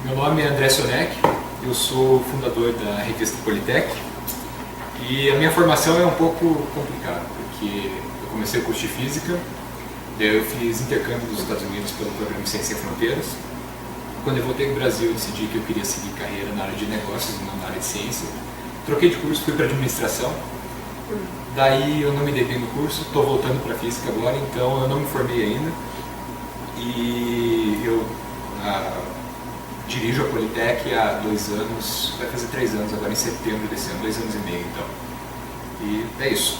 Meu nome é André Sionek, eu sou fundador da revista Politec e a minha formação é um pouco complicada, porque eu comecei o curso de Física, daí eu fiz intercâmbio nos Estados Unidos pelo programa Ciência Sem Fronteiras. Quando eu voltei para o Brasil, eu decidi que eu queria seguir carreira na área de negócios e não na área de ciência. Troquei de curso, fui para administração, daí eu não me dei bem no curso, estou voltando para Física agora, então eu não me formei ainda e eu dirijo a Politec há 2 anos, vai fazer 3 anos agora em setembro desse ano, 2 anos e meio então. E é isso.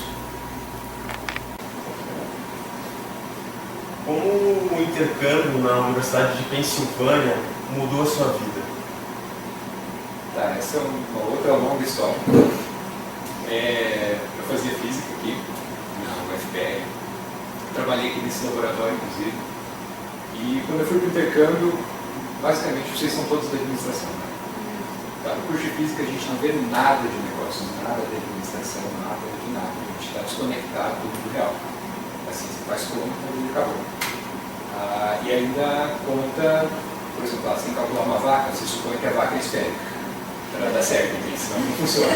Como o intercâmbio na Universidade de Pensilvânia mudou a sua vida? Tá, essa é uma outra longa história. Eu fazia Física aqui, na UFPR, trabalhei aqui nesse laboratório inclusive, e quando eu fui para o intercâmbio, basicamente, vocês são todos da administração, né? Tá, no curso de Física a gente não vê nada de negócios, nada de administração, nada de nada. A gente está desconectado do mundo real. Assim, você faz conta e acabou. E ainda conta, por exemplo, você tem que calcular uma vaca, você supõe que a vaca é esférica. Para dar certo, porque senão não funciona.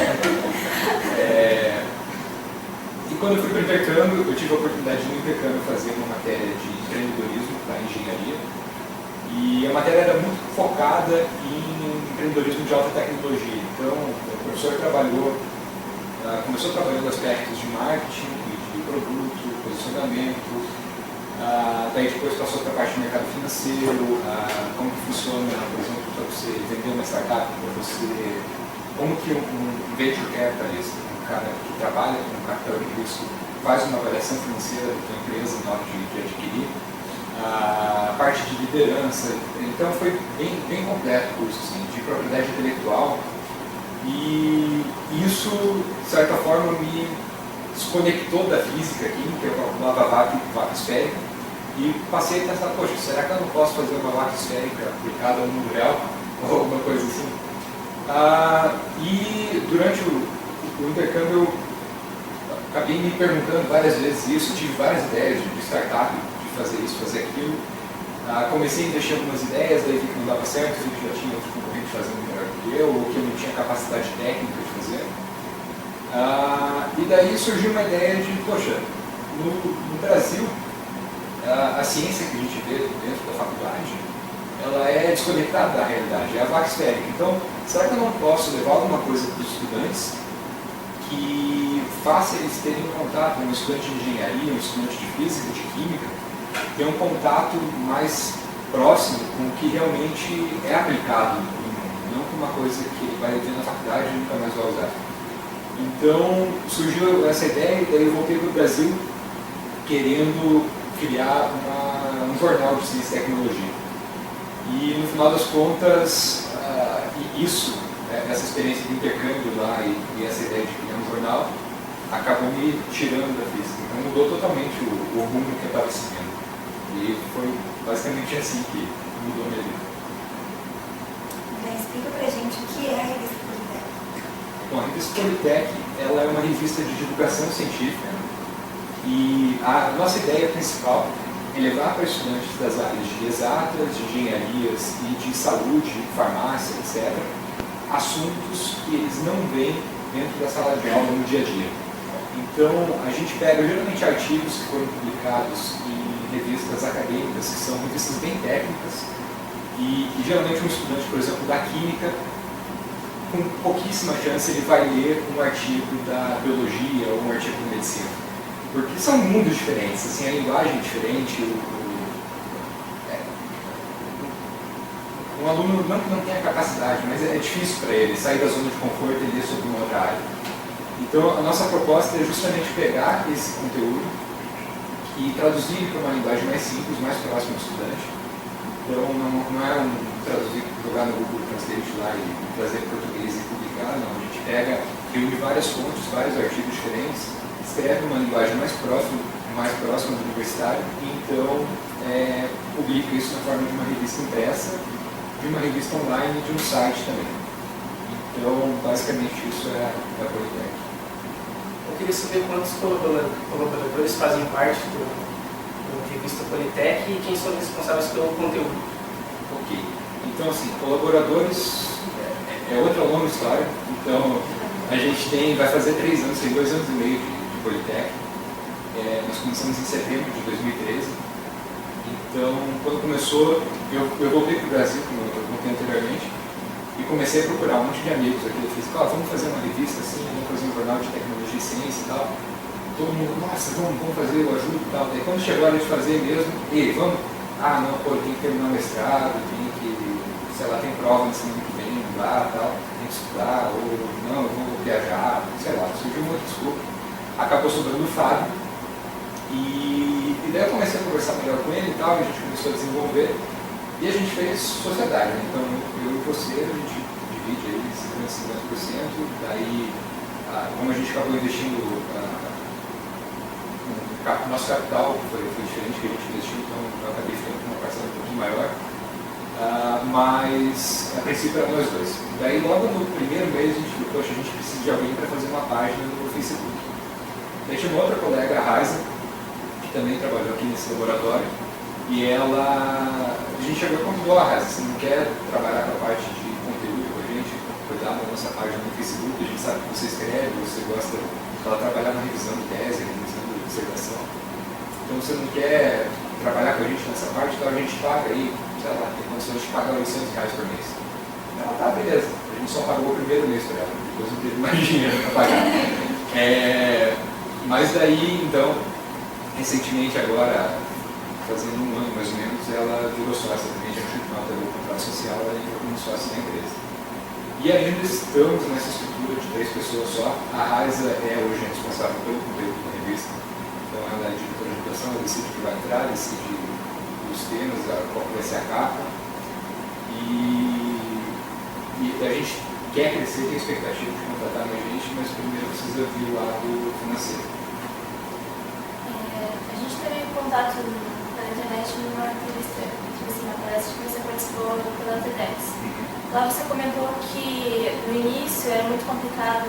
E quando eu fui para o intercâmbio, eu tive a oportunidade de no intercâmbio fazer uma matéria de empreendedorismo para engenharia. E a matéria era muito focada em empreendedorismo de alta tecnologia. Então, o professor começou trabalhando aspectos de marketing, de produto, posicionamento, daí depois passou para a parte do mercado financeiro, como que funciona, por exemplo, para você vender uma startup, como que um venture capitalist, um cara que trabalha com capital de risco, faz uma avaliação financeira da sua empresa na hora de adquirir. A parte de liderança, então foi bem completo o curso, assim, de propriedade intelectual, e isso, de certa forma, me desconectou da física aqui, que eu calculava vaca esférica, e passei a pensar, poxa, será que eu não posso fazer uma vaca esférica aplicada ao mundo real, ou alguma coisa assim? E durante o intercâmbio eu acabei me perguntando várias vezes isso, tive várias ideias de startup, fazer isso, fazer aquilo. Comecei a investir em algumas ideias, daí vi que não dava certo, vi que já tinha outro concorrente fazendo melhor que eu, ou que eu não tinha capacidade técnica de fazer. E daí surgiu uma ideia de, poxa, no Brasil, a ciência que a gente vê dentro da faculdade, ela é desconectada da realidade, é a vaca esférica. Então, será que eu não posso levar alguma coisa para os estudantes que faça eles terem contato com um estudante de engenharia, um estudante de física, de química, ter um contato mais próximo com o que realmente é aplicado no mundo, não com uma coisa que ele vai ver na faculdade e nunca mais vai usar. Então surgiu essa ideia e daí eu voltei para o Brasil querendo criar um jornal de ciência e tecnologia. E no final das contas, essa experiência de intercâmbio lá e essa ideia de criar um jornal acabou me tirando da física. Então mudou totalmente o rumo que eu estava seguindo. E foi basicamente assim que mudou a minha vida. Explica pra gente o que é a revista Politec. Bom, a revista Politec ela é uma revista de divulgação científica e a nossa ideia principal é levar para estudantes das áreas de exatas, de engenharias e de saúde, farmácia, etc., assuntos que eles não veem dentro da sala de aula no dia a dia. Então, a gente pega geralmente artigos que foram publicados em revistas acadêmicas, que são revistas bem técnicas, e geralmente um estudante, por exemplo, da química, com pouquíssima chance ele vai ler um artigo da biologia ou um artigo de medicina. porque são mundos diferentes, assim, a linguagem é diferente, um aluno não tem a capacidade, mas é difícil para ele sair da zona de conforto e ler sobre uma outra área. Então, a nossa proposta é justamente pegar esse conteúdo e traduzir ele para uma linguagem mais simples, mais próxima do estudante. Então, não é traduzir, jogar no Google Translate lá e trazer em português e publicar, não. A gente pega, reúne várias fontes, vários artigos diferentes, escreve uma linguagem mais próxima do universitário e então publica isso na forma de uma revista impressa, de uma revista online e de um site também. Então, basicamente, isso é a Politec. Eu queria saber quantos colaboradores fazem parte do revista Politec e quem são os responsáveis pelo conteúdo. Ok. Então, assim, colaboradores é outra longa história. Então, a gente vai fazer 3 anos, tem 2 anos e meio de Politec. Nós começamos em setembro de 2013. Então, quando começou, eu voltei para o Brasil, como eu contei anteriormente, e comecei a procurar um monte de amigos aqui. Eu fiz, vamos fazer uma revista assim, vamos fazer um jornal de tecnologia e ciência e tal. Todo mundo, nossa, vamos fazer, eu ajudo e tal. Daí quando chegou a hora de fazer mesmo, vamos? Não, tem que terminar o mestrado, tem que, sei lá, tem prova no semana que vem, não dá, tal, tem que estudar, ou não, eu vou viajar, sei lá, surgiu uma outra desculpa. Acabou sobrando o Fábio. E daí eu comecei a conversar melhor com ele e tal, a gente começou a desenvolver e a gente fez sociedade, né? Então eu e você, a gente divide aí 50%, daí como a gente acabou investindo no nosso capital, foi diferente que a gente investiu, então eu acabei ficando com uma parcela um pouquinho maior, mas a princípio era nós dois. Daí logo no primeiro mês a gente falou, poxa, a gente precisa de alguém para fazer uma página no Facebook. Daí tinha uma outra colega, a Raiza, também trabalhou aqui nesse laboratório, e a gente chegou e convidou a Raiza, você não quer trabalhar com a parte de conteúdo com a gente, cuidar da nossa página no Facebook, a gente sabe que você escreve, você gosta de trabalhar na revisão de tese, revisão de dissertação, então você não quer trabalhar com a gente nessa parte, então a gente paga aí, sei lá, tem condições de pagar R$800 por mês. Ela tá, beleza, a gente só pagou o primeiro mês para ela, depois não teve mais dinheiro para pagar. Mas daí, então, recentemente agora, fazendo 1 ano mais ou menos, ela virou sócia também, já firmou o contrato social, ela entrou como sócia da empresa. E ainda estamos nessa estrutura de 3 pessoas só. A Raiza é hoje responsável pelo conteúdo da revista, então ela é diretora de redação, ela decide o que vai entrar, decide os temas, qual vai ser a capa. E a gente quer crescer, tem expectativa de contratar mais gente, mas primeiro precisa vir o lado financeiro. A gente teve contato na internet numa entrevista, uma palestra que você participou pela TEDx. Lá você comentou que no início era muito complicado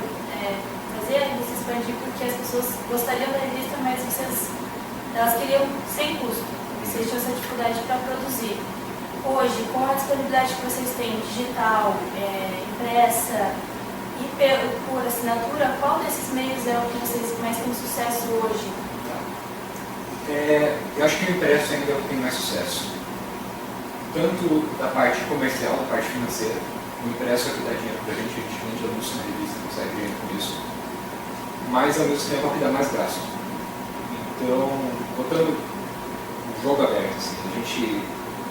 fazer a revista expandir porque as pessoas gostariam da revista, mas elas queriam sem custo. Vocês tinham essa dificuldade para produzir. Hoje, com a disponibilidade que vocês têm, digital, impressa e por assinatura, qual desses meios é o que vocês mais têm sucesso hoje? Eu acho que o impresso ainda é o que tem mais sucesso. Tanto da parte comercial, da parte financeira. O impresso é o que dá dinheiro pra gente vende anúncio na revista, consegue dinheiro com isso. Mas ao mesmo tempo é o que dá mais gasto. Então, botando o jogo aberto, assim, a gente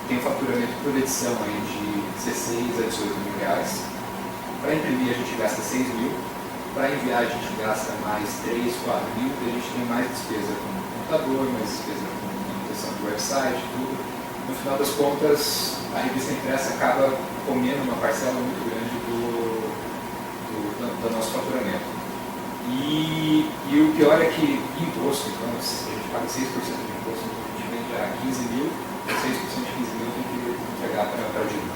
tem um faturamento por edição aí de 16 a 18 mil reais. Para imprimir a gente gasta 6 mil. Para enviar a gente gasta mais 3, 4 mil, e a gente tem mais despesa com computador, mais despesa com manutenção do website, tudo. No final das contas, a revista impressa acaba comendo uma parcela muito grande do nosso faturamento. E o pior é que imposto, então, a gente paga 6% de imposto, a gente vende a 15 mil, 6% de 15 mil tem que entregar para a Dilma.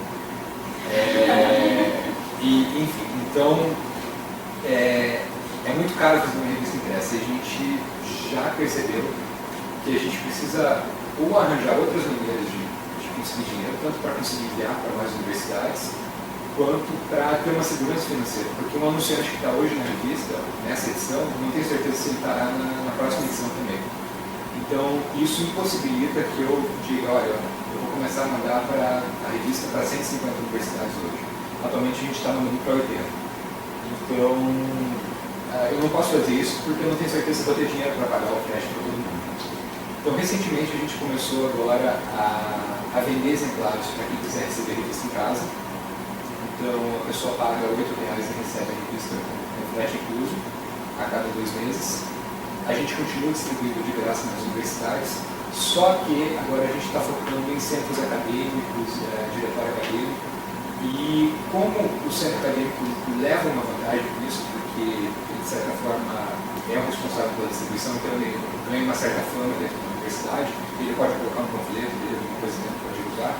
Enfim, então, é muito caro fazer uma revista impressa e a gente já percebeu que a gente precisa ou arranjar outras maneiras de conseguir dinheiro, tanto para conseguir enviar para mais universidades, quanto para ter uma segurança financeira. Porque um anunciante que está hoje na revista, nessa edição, não tenho certeza se ele estará na próxima edição também. Então, isso impossibilita que eu diga, olha, eu vou começar a mandar para a revista para 150 universidades hoje. Atualmente a gente está mandando para 80. Então, eu não posso fazer isso porque eu não tenho certeza se vou ter dinheiro para pagar o frete para todo mundo. Então, recentemente, a gente começou agora a vender exemplares para quem quiser receber a revista em casa. Então, a pessoa paga R$ 8 e recebe a revista com frete incluso a cada 2 meses. A gente continua distribuindo de graça nas universidades, só que agora a gente está focando em centros acadêmicos, diretório acadêmico, e como o centro acadêmico leva uma vantagem com isso, porque ele, de certa forma, é o responsável pela distribuição, então ele ganha uma certa fama dentro da universidade, ele pode colocar um panfleto dele, alguma coisa dentro, pode usar.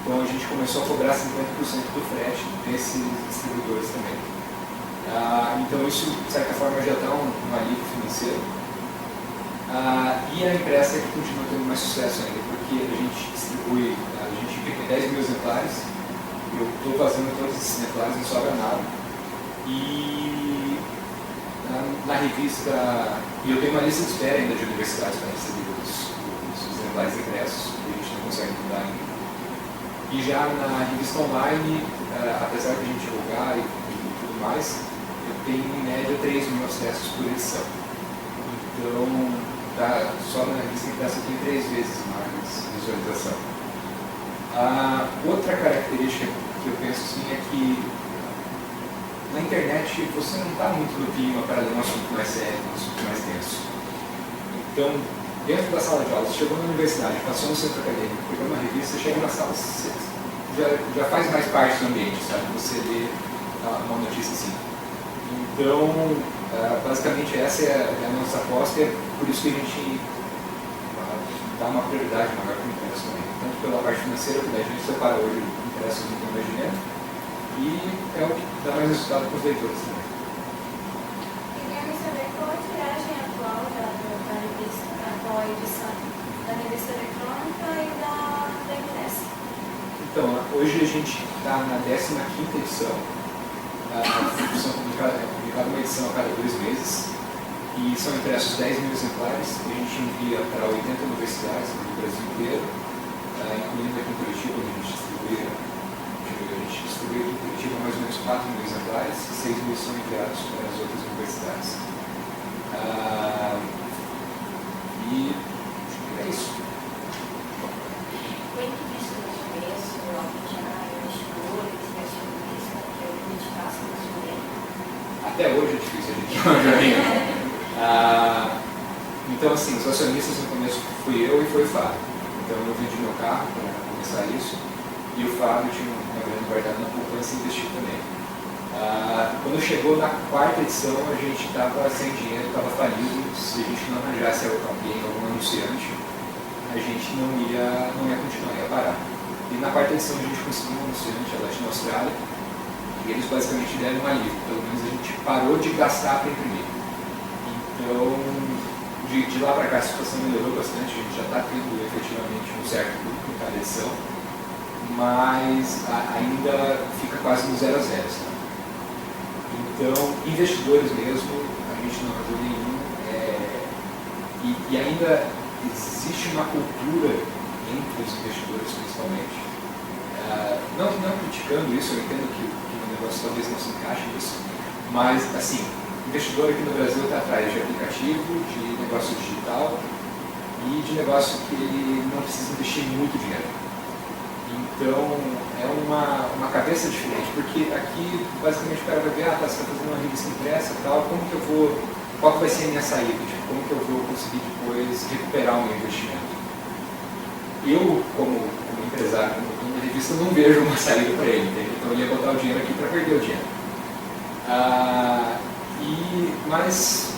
Então a gente começou a cobrar 50% do frete desses distribuidores também. Então isso, de certa forma, já dá um alívio financeiro. E a impressa é que continua tendo mais sucesso ainda, porque a gente distribui, a gente fica em 10 mil exemplares, eu estou fazendo todos esses exemplares, não sobra nada. E na revista, e eu tenho uma lista de espera ainda de universidades para receber os exemplares impressos, que a gente não consegue mudar ainda. E já na revista online, apesar de a gente divulgar e tudo mais, eu tenho em média 3 mil acessos por edição. Então, só na revista impressa eu tenho 3 vezes mais visualização. Outra característica que eu penso assim é que na internet você não está muito no clima para ler um assunto mais sério, um assunto mais denso. Então, dentro da sala de aula, você chegou na universidade, passou no centro acadêmico, pegou uma revista, chega na sala, você já faz mais parte do ambiente, sabe? Você lê uma notícia assim. Então, basicamente essa é a nossa aposta, é por isso que a gente dá uma prioridade maior para o impresso também. Tanto pela parte financeira, que a gente separa hoje o impresso do mais dinheiro, e é o que dá mais resultado para os leitores também. Queríamos saber qual a tiragem atual da revista, a atual edição da revista eletrônica e da impressa. Então, hoje a gente está na 15ª edição. São publicada uma edição a cada 2 meses e são impressos 10 mil exemplares que a gente envia para 80 universidades do Brasil inteiro, incluindo aqui em Curitiba, onde a gente distribui aqui em Curitiba mais ou menos 4 mil exemplares e 6 mil são enviados para as outras universidades. E acho que é isso. Foi difícil no começo, arranjar investidores, acionistas, que acreditassem no seu bem? Até hoje é difícil a gente arranjar. Então, assim, os acionistas no começo fui eu e foi o Fábio. Então, eu vendi meu carro para começar isso e o Fábio tinha uma grana guardada na poupança e investiu também. Quando chegou na 4ª edição, a gente estava sem dinheiro, estava falido. Se a gente não arranjasse alguém, algum anunciante, a gente não ia continuar, ia parar. E na 4ª edição a gente conseguiu um anunciante, a Latina Austrália, e eles basicamente deram um alívio. Pelo menos a gente parou de gastar para imprimir. Então, de lá para cá a situação melhorou bastante, a gente já está tendo efetivamente um certo lucro em cada edição, mas ainda fica quase no 0 a 0. Sabe? Então, investidores mesmo, a gente não arranjou nenhum, e ainda existe uma cultura entre os investidores principalmente. Não criticando isso, eu entendo que o negócio talvez não se encaixe nisso, mas assim, investidor aqui no Brasil está atrás de aplicativo, de negócio digital e de negócio que ele não precisa investir muito dinheiro. Então, é uma cabeça diferente, porque aqui, basicamente, o cara vai ver, você está fazendo uma revista impressa e tal, qual que vai ser a minha saída? Tipo, como que eu vou conseguir depois recuperar o meu investimento? Eu, como empresário, como dono da revista, não vejo uma saída para ele, entendeu? Então, ele ia botar o dinheiro aqui para perder o dinheiro. Mas,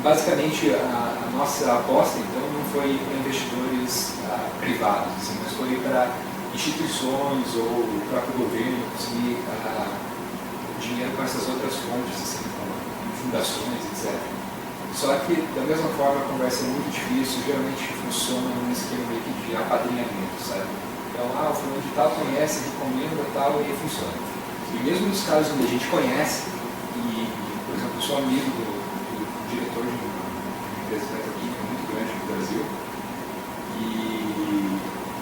basicamente, a nossa aposta, então, não foi para investidores privados, assim, mas foi para instituições ou o próprio governo conseguir dinheiro com essas outras fontes, assim, como fundações, etc. Só que, da mesma forma, a conversa é muito difícil, geralmente funciona num esquema meio que de apadrinhamento, sabe? Então, o fulano de tal conhece, recomenda tal, e aí funciona. E mesmo nos casos onde a gente conhece, e, por exemplo, eu sou amigo do diretor de uma empresa petroquímica muito grande no Brasil, e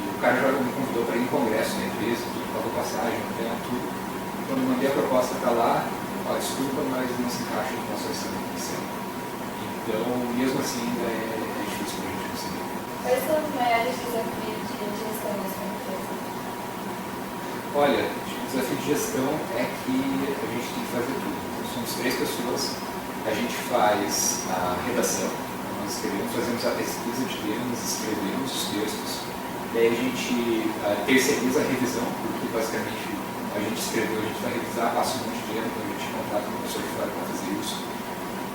o cara já me convidou para ir em congresso na empresa, tudo, pagou passagem, hotel, tudo. Quando eu mandei a proposta para lá, ó, desculpa, mas não se encaixa no nosso orçamento esse ano. Então, mesmo assim, ainda é difícil para a gente conseguir. Quais são os maiores desafios de gestão da sua empresa? Olha, o desafio de gestão é que a gente tem que fazer tudo. Então, somos 3 pessoas, a gente faz a redação, nós escrevemos, fazemos a pesquisa de temas, escrevemos os textos, daí a gente terceiriza a revisão, porque basicamente a gente escreveu, a gente vai revisar, passa um monte de tempo, a gente contrata uma pessoa de fora para fazer isso.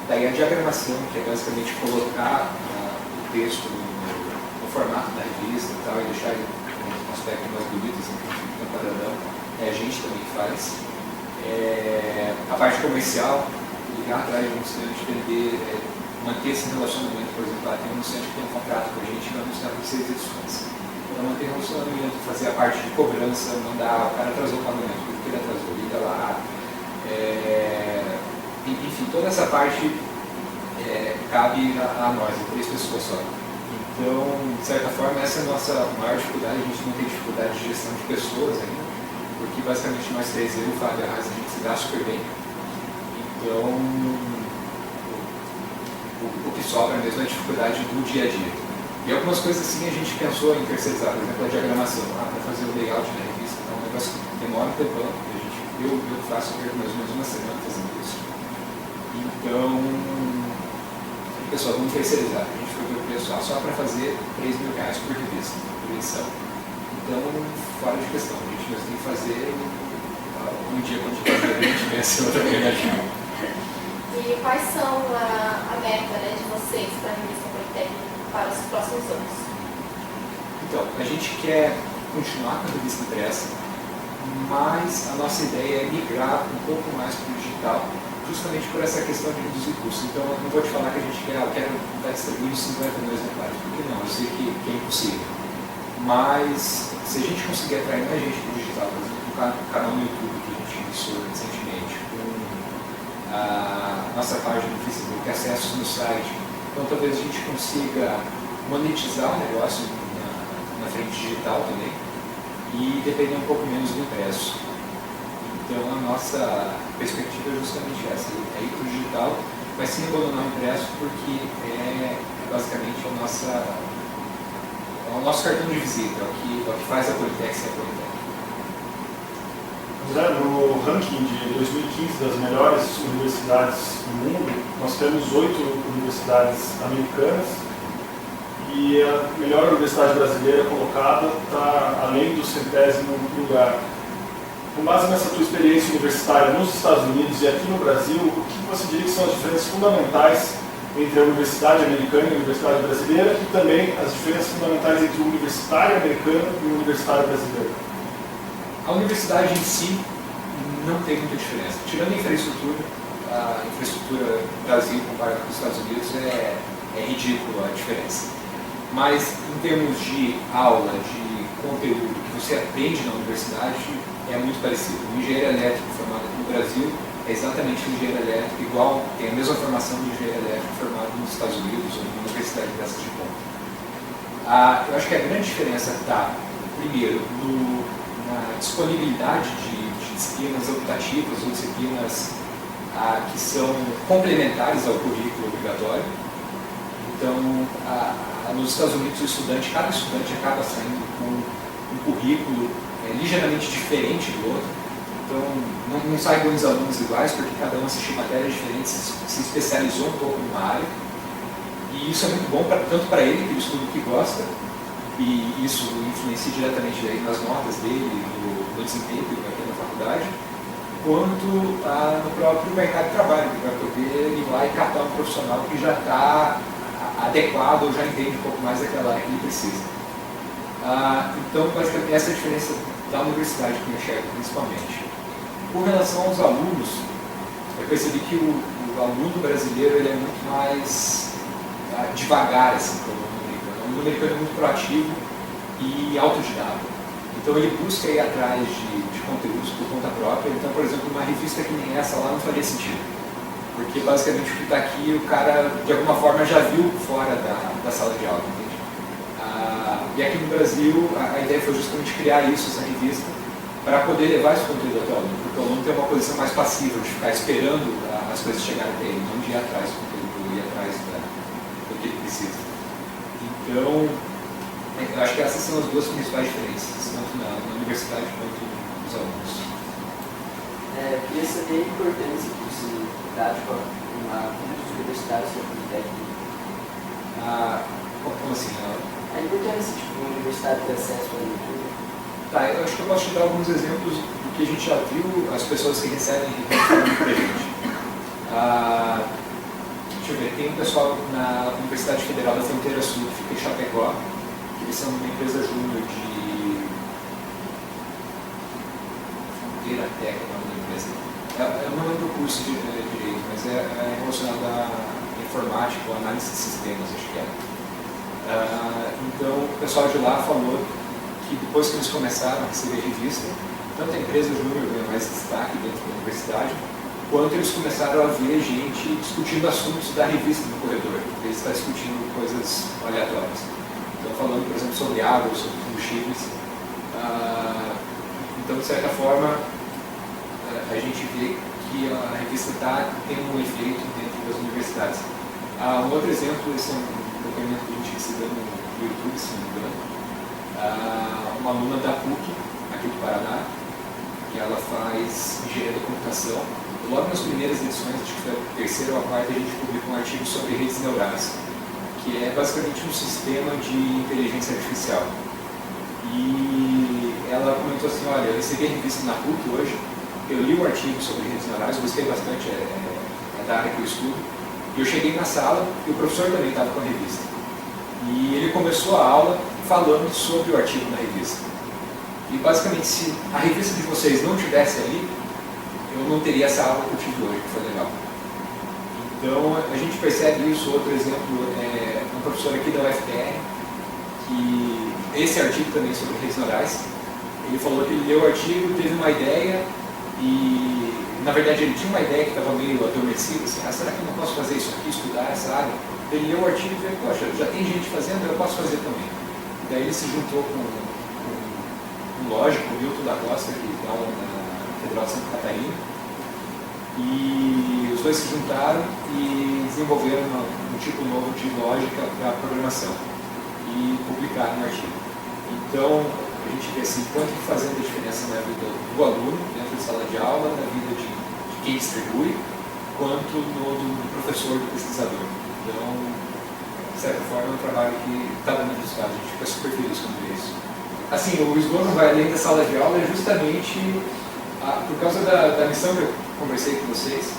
Daí a diagramação, que é basicamente colocar o texto no formato da revista e tal, e deixar ele com um aspecto mais bonito, assim, que fica um quadradão, a gente também faz. A parte comercial, ligar atrás de um anunciante, vender, manter esse relacionamento, por exemplo, tem um anunciante que tem um contrato com a gente, vai anunciar por 6 edições. Então, manter relacionamento, fazer a parte de cobrança, mandar o cara atrasou o pagamento, porque ele atrasou, liga lá. Enfim, toda essa parte cabe a nós, a 3 pessoas só. Então, de certa forma, essa é a nossa maior dificuldade. A gente não tem dificuldade de gestão de pessoas ainda, porque basicamente nós 3, eu e o Fábio, a gente se dá super bem. Então, o que sobra mesmo é a dificuldade do dia a dia. E algumas coisas assim a gente pensou em terceirizar, por exemplo, a diagramação, para fazer o layout da revista, então é um negócio que demora um tempão, eu faço mais ou menos uma semana fazendo isso. Então, pessoal, vamos terceirizar. A gente foi ver o pessoal só para fazer R$3.000 por revista, por edição. Então, fora de questão, a gente tem que fazer um dia quando a gente pensa em outra alternativa. E quais são a meta, né, de vocês para a revista Politécnica para os próximos anos? Então, a gente quer continuar com a revista impressa, mas a nossa ideia é migrar um pouco mais para o digital, justamente por essa questão de reduzir custos. Então, eu não vou te falar que a gente quer estar distribuindo 52 exemplares, porque não, eu sei que é impossível. Mas, se a gente conseguir atrair mais gente para o digital, por exemplo, um canal no YouTube que a gente iniciou recentemente, com a nossa página no Facebook, acessos no site, então talvez a gente consiga monetizar o negócio na frente digital também e depender um pouco menos do impresso. Então a nossa perspectiva é justamente essa, é ir para o digital, mas sem abandonar o impresso, porque é basicamente o nosso cartão de visita, é o que faz a Politec ser a Politec. No ranking de 2015 das melhores universidades do mundo, nós temos 8 universidades americanas e a melhor universidade brasileira colocada está além do 100º lugar. Com base nessa tua experiência universitária nos Estados Unidos e aqui no Brasil, o que você diria que são as diferenças fundamentais entre a universidade americana e a universidade brasileira e também as diferenças fundamentais entre o universitário americano e o universitário brasileiro? A universidade em si não tem muita diferença. Tirando a infraestrutura do Brasil comparado com os Estados Unidos é ridícula a diferença. Mas em termos de aula, de conteúdo que você aprende na universidade, é muito parecido. O engenheiro elétrico formado aqui no Brasil é exatamente o engenheiro elétrico igual, tem a mesma formação do engenheiro elétrico formado nos Estados Unidos ou numa universidade dessas de ponta. Eu acho que a grande diferença está, primeiro, na disponibilidade de disciplinas optativas ou disciplinas que são complementares ao currículo obrigatório. Então, nos Estados Unidos, cada estudante acaba saindo com um currículo ligeiramente diferente do outro. Então, não saem dois alunos iguais, porque cada um assistiu matérias diferentes, se especializou um pouco numa área. E isso é muito bom tanto para ele, que ele estuda o que gosta, e isso influencia diretamente nas notas dele, no desempenho que ele vai ter na faculdade, quanto no próprio mercado de trabalho, que vai poder ir lá e catar um profissional que já está adequado ou já entende um pouco mais daquela área que ele precisa. Então, basicamente, essa é a diferença da universidade que eu enxergo principalmente. Com relação aos alunos, eu percebi que o aluno brasileiro ele é muito mais devagar, assim, que o aluno americano. O aluno americano é muito proativo e autodidata. Então ele busca ir atrás de conteúdos por conta própria. Então, por exemplo, uma revista que nem essa lá não faria sentido. Porque basicamente o que está aqui, o cara de alguma forma já viu fora da sala de aula, entende? E aqui no Brasil, a ideia foi justamente criar isso, essa revista, para poder levar esse conteúdo até o aluno, porque o aluno tem uma posição mais passiva de ficar esperando as coisas chegarem até ele, não de ir atrás do conteúdo, ir atrás do que ele precisa. Então, eu acho que essas são as duas principais diferenças, tanto na universidade quanto nos alunos. Eu queria saber a importância que você dá de uma universidade sobre o técnico. Como assim? A importância de uma universidade ter acesso à leitura. Tá, eu acho que eu posso te dar alguns exemplos do que a gente já viu, as pessoas que recebem falando pra gente. Deixa eu ver, tem um pessoal na Universidade Federal da Fronteira Sul, que fica em Chapecó, que eles são uma empresa júnior de Fronteira Tech, é o nome da empresa. Eu não lembro o curso de direito, mas é relacionado à informática ou análise de sistemas, acho que é. Então, o pessoal de lá falou que depois que eles começaram a receber revista, tanto a empresa júnior ganha mais destaque dentro da universidade, quanto eles começaram a ver gente discutindo assuntos da revista no corredor. Eles estão discutindo coisas aleatórias. Então, falando, por exemplo, sobre água, sobre combustíveis. Então, de certa forma, a gente vê que a revista tem um efeito dentro das universidades. Um outro exemplo, esse é um depoimento que a gente recebeu no YouTube, se não me engano. Uma aluna da PUC, aqui do Paraná, que ela faz engenharia da computação. Logo nas primeiras edições, acho que foi a terceira ou a quarta, a gente publicou um artigo sobre redes neurais, que é basicamente um sistema de inteligência artificial. E ela comentou assim, olha, eu recebi a revista na PUC hoje, eu li o artigo sobre redes neurais, gostei bastante, é da área que eu estudo, e eu cheguei na sala e o professor também estava com a revista. E ele começou a aula falando sobre o artigo na revista. E basicamente, se a revista de vocês não tivesse ali, eu não teria essa aula que eu tive hoje, que foi legal. Então, a gente percebe isso. Outro exemplo é um professor aqui da UFPR, que esse artigo também sobre redes neurais, ele falou que ele leu o artigo, teve uma ideia e, na verdade, ele tinha uma ideia que estava meio adormecida, assim, será que eu não posso fazer isso aqui, estudar essa área? Ele leu o artigo e falou, poxa, já tem gente fazendo, eu posso fazer também. E daí ele se juntou com um lógico, o Milton da Costa, que dá aula na Federal de Santa Catarina, e os dois se juntaram e desenvolveram um tipo novo de lógica para programação e publicaram um artigo. Então, a gente vê assim, tanto que fazendo a diferença na vida do aluno, dentro de sala de aula, na vida de quem distribui, quanto do professor, do pesquisador. Então, de certa forma, é um trabalho que está dando resultado, a gente fica super feliz com isso. Assim, o slogan vai além da sala de aula é justamente por causa da missão que eu conversei com vocês,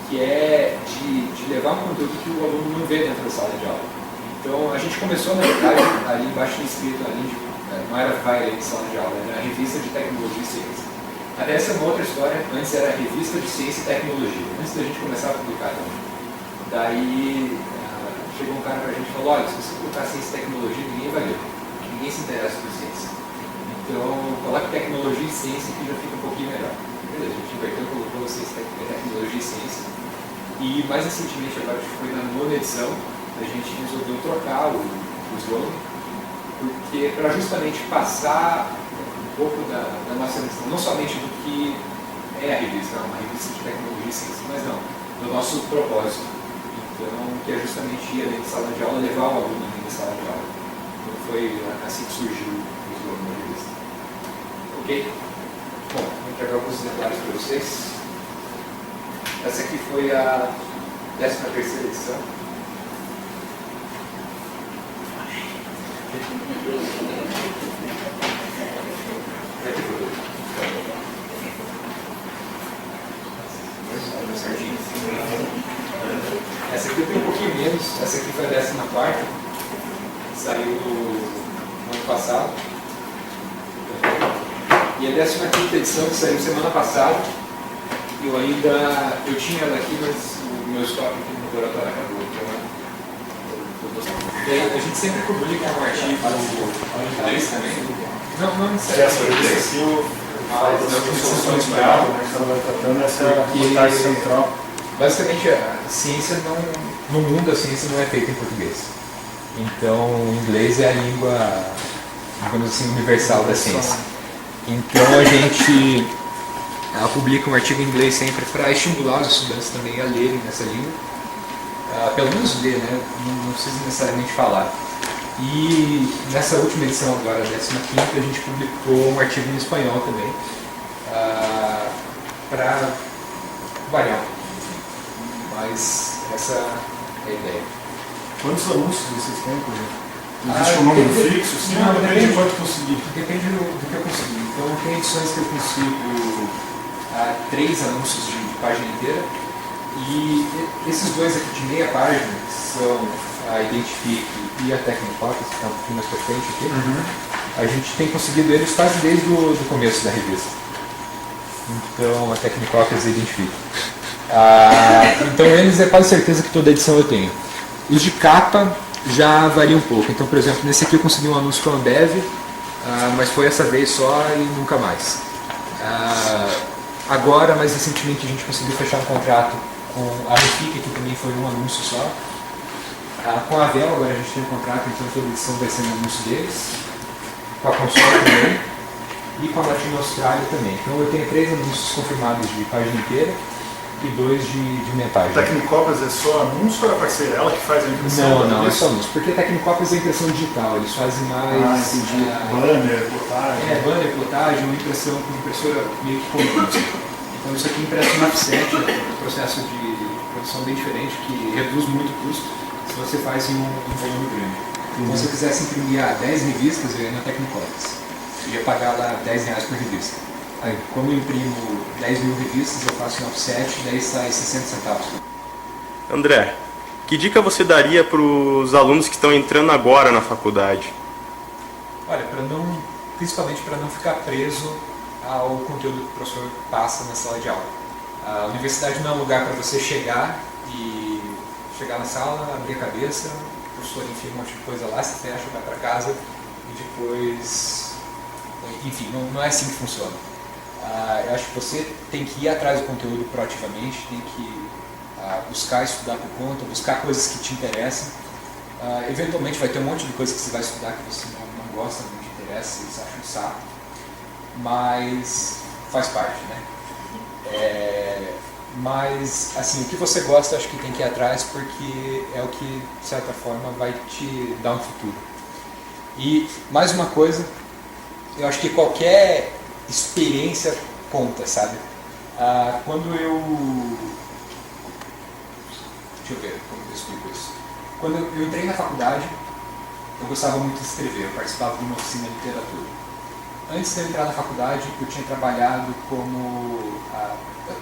que é de levar um conteúdo que o aluno não vê dentro da sala de aula. Então, a gente começou, na verdade, ali embaixo escrito, não era vai além de sala de aula, era a revista de tecnologia e ciência. Até essa é uma outra história, antes era a revista de ciência e tecnologia, antes da gente começar a publicar também. Daí, chegou um cara pra gente e falou, olha, se você colocar ciência e tecnologia, ninguém vai ler, ninguém se interessa por ciência. Então, coloque tecnologia e ciência que já fica um pouquinho melhor. Beleza, a gente inverteu, colocou ciência, tecnologia e ciência. E mais recentemente, agora que foi na 9ª edição, a gente resolveu trocar o slogan, porque para justamente passar um pouco da nossa missão, não somente do que é a revista, uma revista de tecnologia e ciência, mas não, do nosso propósito. Então, que é justamente ir além de sala de aula, levar o aluno além da sala de aula. Então foi assim que surgiu o slogan da revista. Ok? Bom, vou entregar alguns detalhes para vocês. Essa aqui foi a 13ª edição. Essa aqui eu tenho um pouquinho menos, essa aqui foi a 14ª, saiu no ano passado. E a 15ª edição que saiu semana passada, eu tinha ela aqui, mas o meu estoque aqui no laboratório acabou. A gente sempre publica um artigo em inglês também. Não necessariamente. As soluções para ela, que ela vai tratando essa abordagem central. Basicamente, a ciência no mundo a ciência não é feita em português. Então, o inglês é a língua, digamos assim, universal da ciência. Então a gente publica um artigo em inglês sempre para estimular os estudantes também a lerem nessa língua. Pelo menos ler, né? Não precisa necessariamente falar. E nessa última edição agora, a 15ª, a gente publicou um artigo em espanhol também, para variar. Mas essa é a ideia. Quantos anúncios vocês têm, por exemplo? Existe um número fixo? Sim, não, depende de quanto conseguir. Depende do que eu consigo. Então tem edições que eu consigo 3 anúncios de página inteira. E esses 2 aqui de meia página, que são a Identifique e a Tecnicópias, que está um pouquinho mais pra frente aqui, a gente tem conseguido eles quase desde o começo da revista. Então a Tecnicópias e a Identifique. Então eles é quase certeza que toda edição eu tenho. Os de capa já varia um pouco. Então, por exemplo, nesse aqui eu consegui um anúncio com a Ambev, mas foi essa vez só e nunca mais. Agora, mais recentemente, a gente conseguiu fechar um contrato com a Refique, que também foi um anúncio só. Com a Avel, agora a gente tem um contrato, então toda edição vai ser um anúncio deles. Com a Consol também. E com a Latino Austrália também. Então eu tenho 3 anúncios confirmados de página inteira e 2 de metade. Tecnicópias é só anúncio ou é parceira? Ela que faz a impressão? Não, é só anúncio. Porque Tecnicópias é impressão digital, eles fazem mais... banner, plotagem. Banner, plotagem, uma impressão com impressora meio que comum. Então isso aqui impressa no offset, um processo de produção bem diferente, que reduz muito o custo se você faz em um volume grande. Então se eu quisesse imprimir 10 revistas, eu ia na Tecnicópias. Eu ia pagar lá R$10 por revista. Aí, como eu imprimo 10 mil revistas, eu faço no offset, daí sai 60 centavos. André, que dica você daria para os alunos que estão entrando agora na faculdade? Olha, principalmente para não ficar preso ao conteúdo que o professor passa na sala de aula. A universidade não é um lugar para você chegar na sala, abrir a cabeça, o professor enfia um monte de coisa lá, se fecha, vai para casa e depois... Enfim, não é assim que funciona. Eu acho que você tem que ir atrás do conteúdo proativamente, tem que buscar estudar por conta, buscar coisas que te interessam. Eventualmente vai ter um monte de coisas que você vai estudar que você não gosta, não te interessa, você acha um saco, mas faz parte, né? Mas, assim, o que você gosta, acho que tem que ir atrás, porque é o que, de certa forma, vai te dar um futuro. E, mais uma coisa, eu acho que qualquer experiência conta, sabe? Quando eu... Deixa eu ver como eu explico isso. Quando eu entrei na faculdade, eu gostava muito de escrever, eu participava de uma oficina de literatura. Antes de eu entrar na faculdade, eu tinha trabalhado como...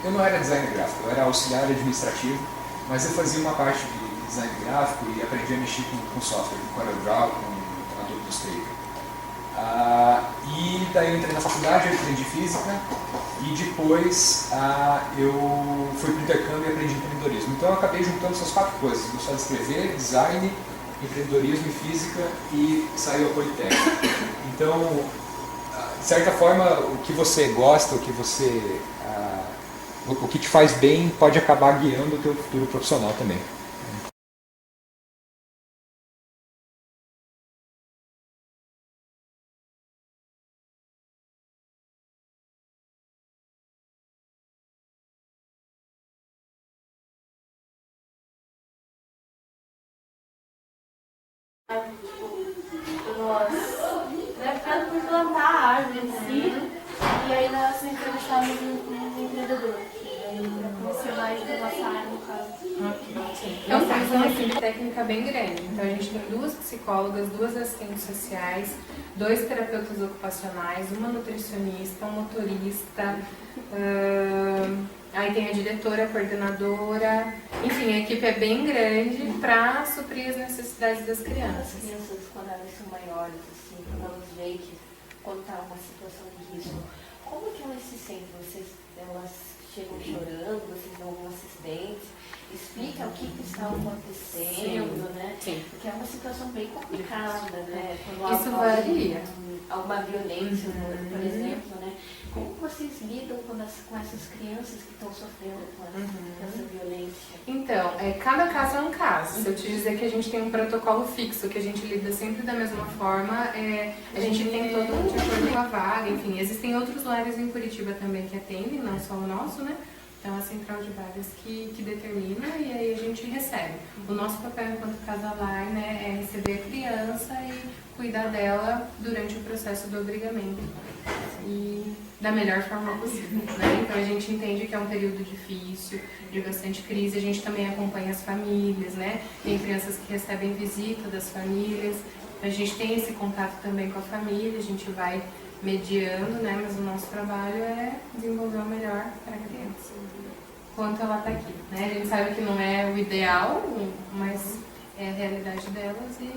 Eu não era designer gráfico, eu era auxiliar administrativo, mas eu fazia uma parte de design gráfico e aprendi a mexer com software, com CorelDRAW, com Adobe Illustrator. E daí eu entrei na faculdade, eu aprendi física e depois eu fui para o intercâmbio e aprendi empreendedorismo. Então eu acabei juntando essas 4 coisas, gostar de escrever, design, empreendedorismo e física, e saiu a Politécnica. Então, de certa forma, o que você gosta, o que te faz bem pode acabar guiando o teu futuro profissional também. Nós por plantar a árvore em si, e aí nós entrevistamos um empreendedor, para conhecer mais da nossa área, no caso. Então tá, então assim, técnica bem grande. Então a gente tem 2 psicólogas, 2 assistentes sociais, 2 terapeutas ocupacionais, uma nutricionista, um motorista, aí tem a diretora, a coordenadora, enfim, a equipe é bem grande para suprir as necessidades das crianças. As crianças, quando elas são maiores, assim, quando elas veem que quando está uma situação de risco, como que elas se sentem? Elas chegam chorando, vocês dão alguma assistência, explicam o que está acontecendo? né? Sim. Porque é uma situação bem complicada, né? Quando Isso há varia. alguma violência, por exemplo, né? Como vocês lidam com essas crianças que estão sofrendo com essa violência? Então, cada caso é um caso. Se eu te dizer que a gente tem um protocolo fixo, que a gente lida sempre da mesma forma, a gente tem todo de acordo com a vaga, enfim. Existem outros lares em Curitiba também que atendem, não só o nosso, né? Então, a central de vagas que determina e aí a gente recebe. O nosso papel enquanto casalar, né, é receber a criança e cuidar dela durante o processo do abrigamento. E da melhor forma possível, né? Então, a gente entende que é um período difícil, de bastante crise. A gente também acompanha as famílias, né? Tem crianças que recebem visita das famílias. A gente tem esse contato também com a família, a gente vai mediando, né? Mas o nosso trabalho é desenvolver o melhor para a criança, enquanto ela está aqui, né? A gente sabe que não é o ideal, mas é a realidade delas e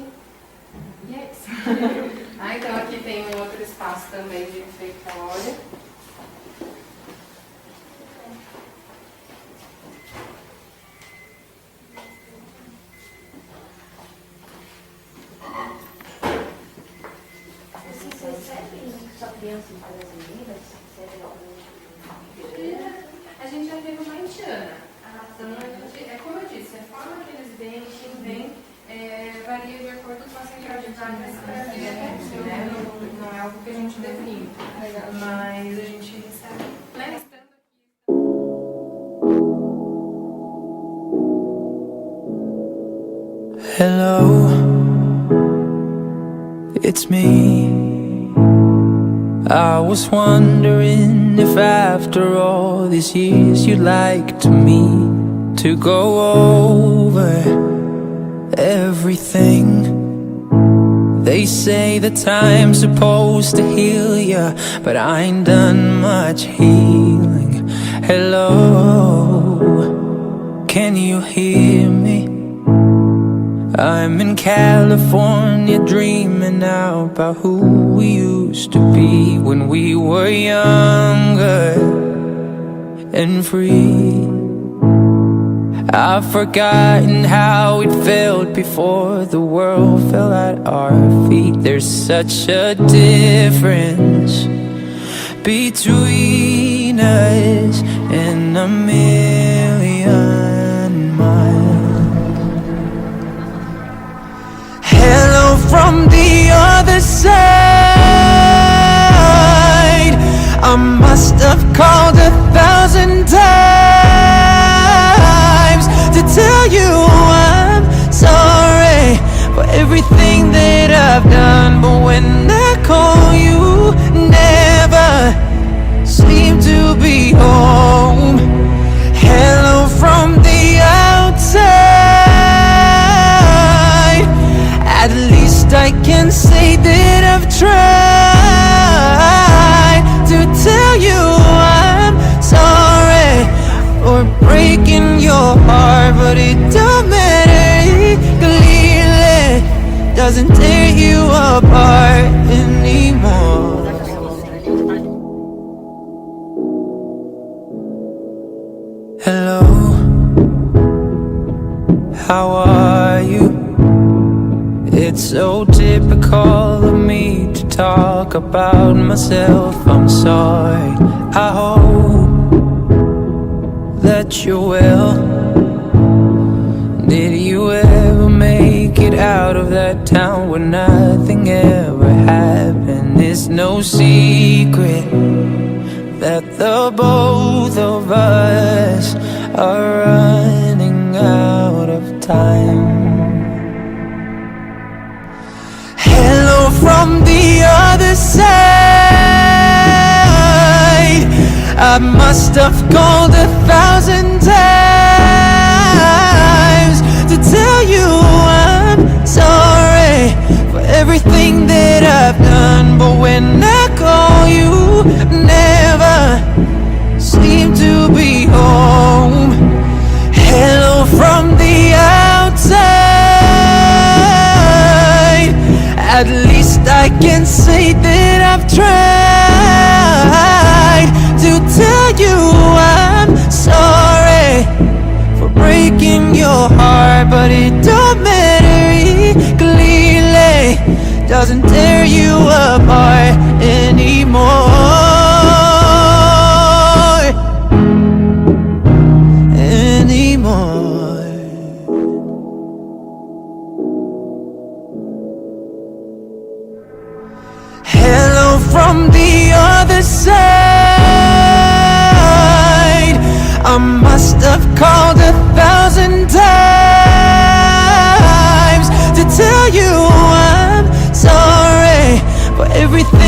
é isso. Então aqui tem um outro espaço também de refeitório. Vocês recebem só crianças brasileiras? Recebem algum? A gente já teve uma haitiana. Então, como eu disse, a forma que eles vêm, quem vem, varia de acordo com a central de vagas para vir, né? Não é algo que a gente define, mas a gente recebe, né? Estando aqui. Hello, it's me. I was wondering if after all these years you'd like to meet, to go over everything. They say that time's supposed to heal ya, but I ain't done much healing. Hello, can you hear me? I'm in California dreaming out about who we used to be when we were younger and free. I've forgotten how it felt before the world fell at our feet. There's such a difference between us and a million miles. Hello from the other side. I must have called 1,000 times to tell you I'm sorry for everything that I've done, but when I call you, never seem to be home. Hello from the outside. At least I can say that I've tried to tell you I'm sorry for breaking your heart, but it don't matter, clearly doesn't tear you apart anymore. Hello, how are you? It's so typical of me to talk about myself. I'm sorry. I hope that you're well. Did you ever make it out of that town where nothing ever happened? It's no secret that the both of us are running out of time. Hello from the other side. I must have called 1,000 times to tell you I'm sorry for everything that I've done, but when I call you, never seem to be home. Hello from the outside. At least I can say that I've tried to tell you I'm sorry for breaking your heart, but it don't matter, doesn't tear you apart anymore. Hello from the other side. I must have called 1,000 times to tell you I'm sorry for everything